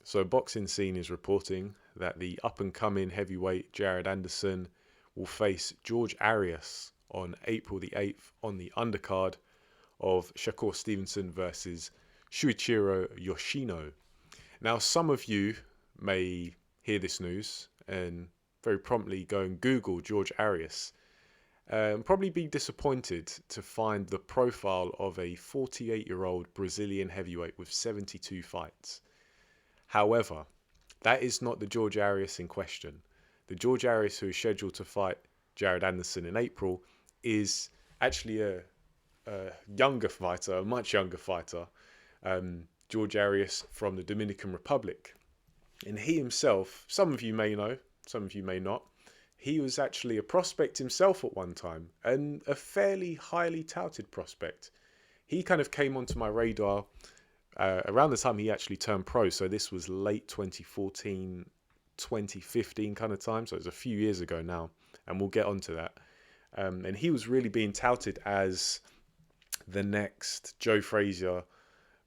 So, Boxing Scene is reporting that the up-and-coming heavyweight Jared Anderson will face George Arias on April the 8th on the undercard of Shakur Stevenson versus Shuichiro Yoshino. Now, some of you may hear this news and very promptly go and Google George Arias. Probably be disappointed to find the profile of a 48-year-old Brazilian heavyweight with 72 fights. However, that is not the George Arias in question. The George Arias who is scheduled to fight Jared Anderson in April is actually a younger fighter, a much younger fighter, George Arias from the Dominican Republic. And he himself, some of you may know, some of you may not, he was actually a prospect himself at one time, and a fairly highly touted prospect. He kind of came onto my radar around the time he actually turned pro. So this was late 2014, 2015 kind of time. So it's a few years ago now, and we'll get onto that. And he was really being touted as the next Joe Frazier,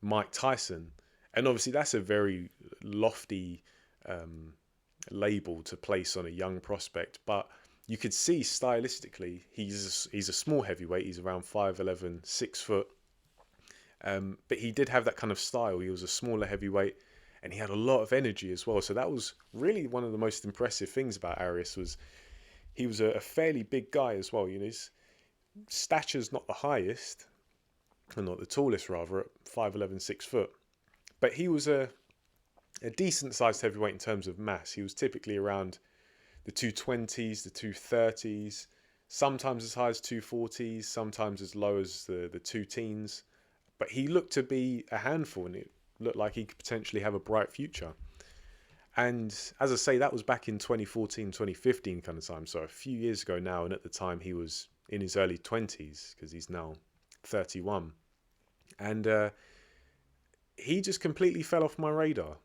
Mike Tyson. And obviously that's a very lofty label to place on a young prospect. But you could see stylistically, he's a small heavyweight. He's around 5'11", 6 foot. But he did have that kind of style. He was a smaller heavyweight and he had a lot of energy as well. So that was really one of the most impressive things about Arias was he was a fairly big guy as well. You know, his stature's not the highest, or not the tallest rather, at 5'11", 6 foot. But he was a decent sized heavyweight in terms of mass. He was typically around the 220s, the 230s, sometimes as high as 240s, sometimes as low as the 2 teens. But he looked to be a handful and it looked like he could potentially have a bright future. And as I say, that was back in 2014, 2015 kind of time. So a few years ago now. And at the time he was in his early 20s because he's now 31. And he just completely fell off my radar.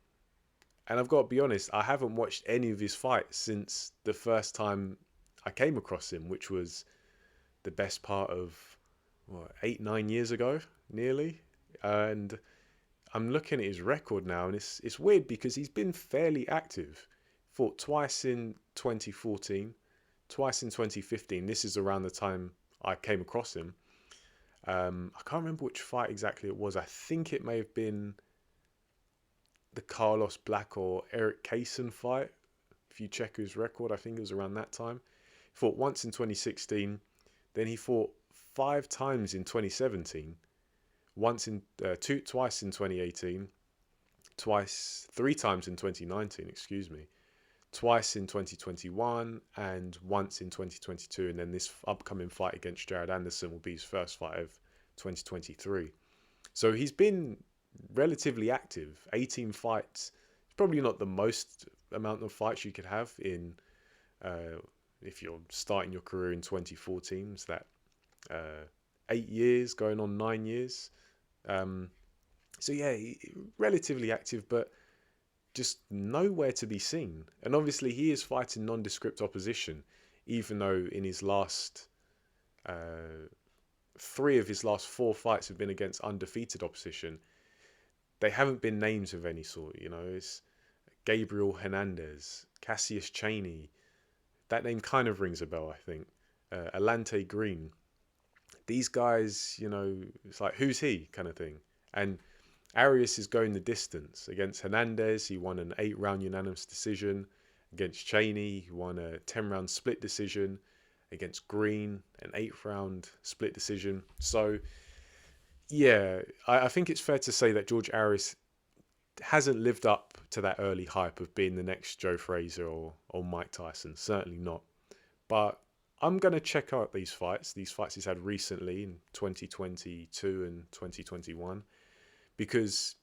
And I've got to be honest, I haven't watched any of his fights since the first time I came across him, which was the best part of 8-9 years ago, nearly. And I'm looking at his record now, and it's weird because he's been fairly active. Fought twice in 2014, twice in 2015. This is around the time I came across him. I can't remember which fight exactly it was. I think it may have been the Carlos Black or Eric Kaysen fight. If you check his record, I think it was around that time. He fought once in 2016. Then he fought 5 times in 2017, twice in 2018, 3 times in 2019, twice in 2021, and once in 2022. And then this upcoming fight against Jared Anderson will be his first fight of 2023. So he's been relatively active. 18 fights. It's probably not the most amount of fights you could have in if you're starting your career in 2014. It's that 8 years going on 9 years. So yeah, relatively active, but just nowhere to be seen. And obviously he is fighting nondescript opposition, even though in his last 3 of his last 4 fights have been against undefeated opposition. They haven't been names of any sort, you know. It's Gabriel Hernandez, Cassius Chaney. That name kind of rings a bell, I think. Alante Green. These guys, you know, it's like, who's he kind of thing. And Arias is going the distance. Against Hernandez, he won an 8-round unanimous decision. Against Chaney, he won a 10-round split decision. Against Green, an 8-round split decision. So, yeah, I think it's fair to say that George Arias hasn't lived up to that early hype of being the next Joe Frazier or Mike Tyson. Certainly not. But I'm going to check out these fights he's had recently in 2022 and 2021. Because,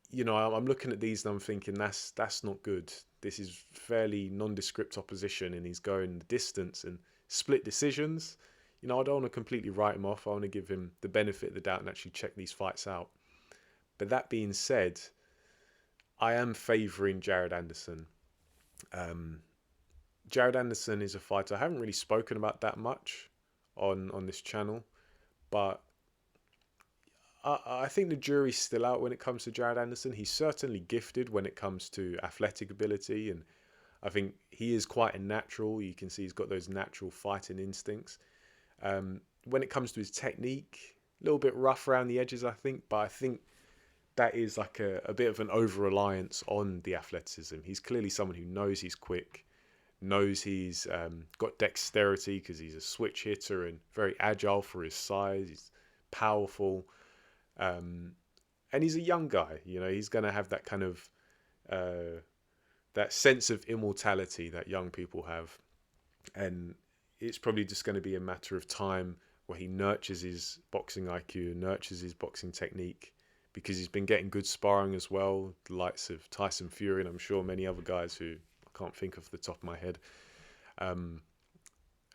you know, I'm looking at these and I'm thinking that's not good. This is fairly nondescript opposition and he's going the distance and split decisions. You know, I don't want to completely write him off. I want to give him the benefit of the doubt and actually check these fights out. But that being said, I am favouring Jared Anderson. Jared Anderson is a fighter I haven't really spoken about that much on this channel, but I think the jury's still out when it comes to Jared Anderson. He's certainly gifted when it comes to athletic ability, and I think he is quite a natural. You can see he's got those natural fighting instincts. When it comes to his technique, a little bit rough around the edges, I think, but I think that is like a bit of an over-reliance on the athleticism. He's clearly someone who knows he's quick, knows he's got dexterity because he's a switch hitter and very agile for his size. He's powerful. And he's a young guy, you know, he's going to have that kind of, that sense of immortality that young people have. And it's probably just going to be a matter of time where he nurtures his boxing IQ, nurtures his boxing technique, because he's been getting good sparring as well, the likes of Tyson Fury, and I'm sure many other guys who I can't think of the top of my head. And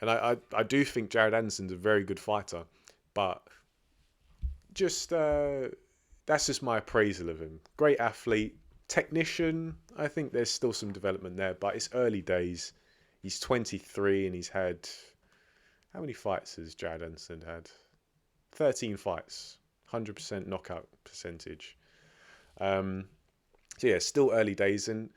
I do think Jared Anderson's a very good fighter, but just that's just my appraisal of him. Great athlete, technician. I think there's still some development there, but it's early days. He's 23 and he's had, how many fights has Jared Anderson had? 13 fights, 100% knockout percentage. So yeah, still early days. And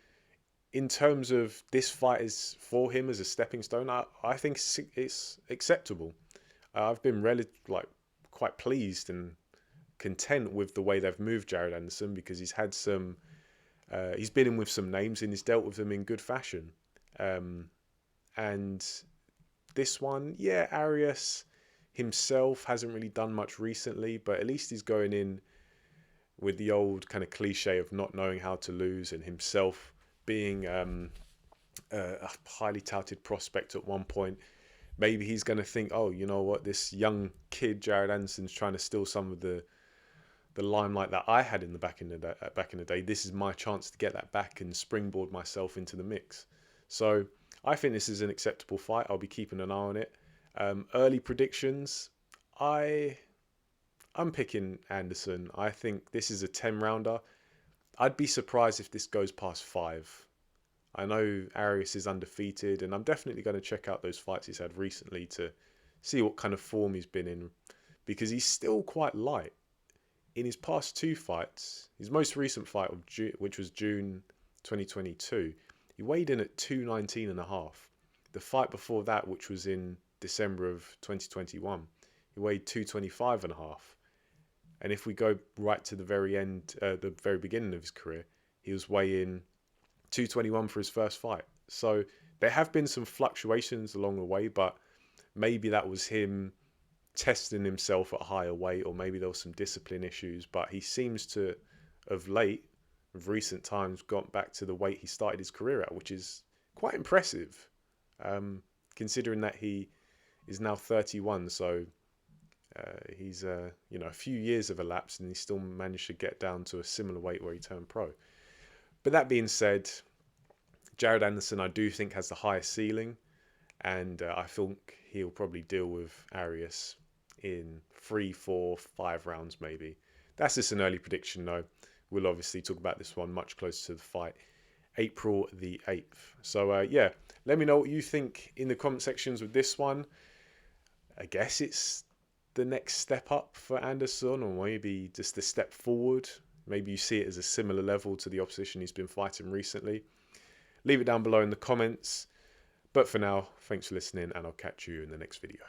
in terms of this fight is for him as a stepping stone, I think it's acceptable. I've been quite pleased and content with the way they've moved Jared Anderson, because he's had some, he's been in with some names and he's dealt with them in good fashion. And this one, yeah, Arias himself hasn't really done much recently, but at least he's going in with the old kind of cliche of not knowing how to lose, and himself being a highly touted prospect at one point. Maybe he's going to think, oh, you know what, this young kid Jared Anderson's trying to steal some of the limelight that I had in the back in the day. This is my chance to get that back and springboard myself into the mix. So I think this is an acceptable fight. I'll be keeping an eye on it. Early predictions, I'm picking Anderson. I think this is a 10-rounder. I'd be surprised if this goes past 5. I know Arias is undefeated, and I'm definitely going to check out those fights he's had recently to see what kind of form he's been in, because he's still quite light. In his past 2 fights, his most recent fight, which was June 2022, he weighed in at 219.5. The fight before that, which was in December of 2021, he weighed 225.5. And if we go right to the very end, the very beginning of his career, he was weighing 221 for his first fight. So there have been some fluctuations along the way, but maybe that was him testing himself at a higher weight, or maybe there was some discipline issues. But he seems to, of recent times, gone back to the weight he started his career at, which is quite impressive, considering that he is now 31. So he's a few years have elapsed, and he still managed to get down to a similar weight where he turned pro. But that being said, Jared Anderson, I do think, has the highest ceiling, and I think he'll probably deal with Arias in 3, 4, 5 rounds maybe. That's just an early prediction though. We'll obviously talk about this one much closer to the fight, April the 8th. So yeah, let me know what you think in the comment sections with this one. I guess it's the next step up for Anderson, or maybe just a step forward. Maybe you see it as a similar level to the opposition he's been fighting recently. Leave it down below in the comments. But for now, thanks for listening, and I'll catch you in the next video.